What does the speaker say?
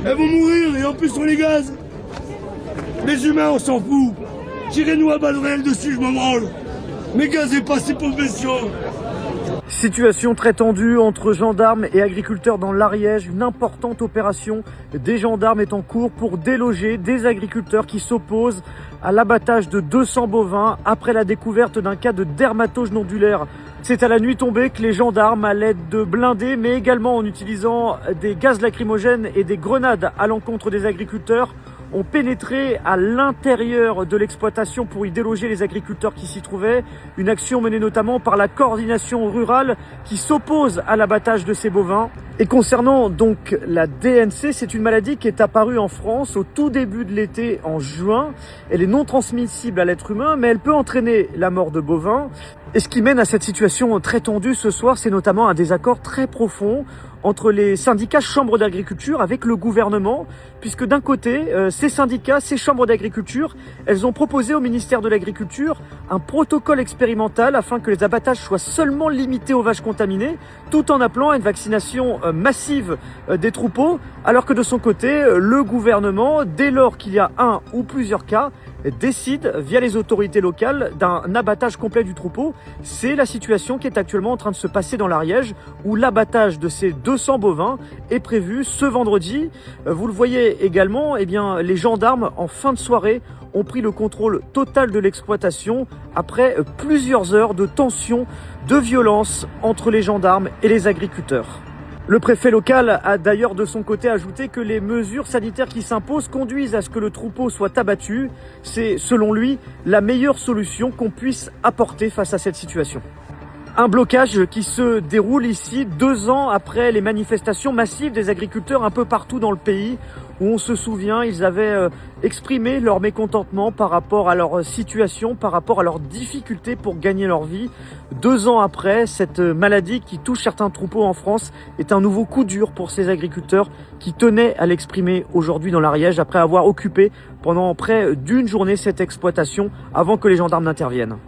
Elles vont mourir et en plus on les gaz. Les humains, on s'en fout. Tirez-nous à balles réelles dessus, je m'en branle. Mais gazez pas ces pauvres bestiaux. Situation très tendue entre gendarmes et agriculteurs dans l'Ariège. Une importante opération des gendarmes est en cours pour déloger des agriculteurs qui s'opposent à l'abattage de 200 bovins après la découverte d'un cas de dermatose nodulaire. C'est à la nuit tombée que les gendarmes, à l'aide de blindés, mais également en utilisant des gaz lacrymogènes et des grenades à l'encontre des agriculteurs, ont pénétré à l'intérieur de l'exploitation pour y déloger les agriculteurs qui s'y trouvaient. Une action menée notamment par la coordination rurale qui s'oppose à l'abattage de ces bovins. Et concernant donc la DNC, c'est une maladie qui est apparue en France au tout début de l'été en juin. Elle est non transmissible à l'être humain, mais elle peut entraîner la mort de bovins. Et ce qui mène à cette situation très tendue ce soir, c'est notamment un désaccord très profond entre les syndicats chambres d'agriculture avec le gouvernement, puisque d'un côté, ces syndicats, ces chambres d'agriculture, elles ont proposé au ministère de l'Agriculture un protocole expérimental afin que les abattages soient seulement limités aux vaches contaminées, tout en appelant à une vaccination massive des troupeaux, alors que de son côté, le gouvernement, dès lors qu'il y a un ou plusieurs cas, décide, via les autorités locales, d'un abattage complet du troupeau. C'est la situation qui est actuellement en train de se passer dans l'Ariège, où l'abattage de ces 200 bovins est prévu ce vendredi. Vous le voyez également, eh bien, les gendarmes, en fin de soirée, ont pris le contrôle total de l'exploitation après plusieurs heures de tension, de violence entre les gendarmes et les agriculteurs. Le préfet local a d'ailleurs de son côté ajouté que les mesures sanitaires qui s'imposent conduisent à ce que le troupeau soit abattu. C'est, selon lui, la meilleure solution qu'on puisse apporter face à cette situation. Un blocage qui se déroule ici 2 ans après les manifestations massives des agriculteurs un peu partout dans le pays, où on se souvient, ils avaient exprimé leur mécontentement par rapport à leur situation, par rapport à leurs difficultés pour gagner leur vie. 2 ans après, cette maladie qui touche certains troupeaux en France est un nouveau coup dur pour ces agriculteurs qui tenaient à l'exprimer aujourd'hui dans l'Ariège après avoir occupé pendant près d'une journée cette exploitation avant que les gendarmes n'interviennent.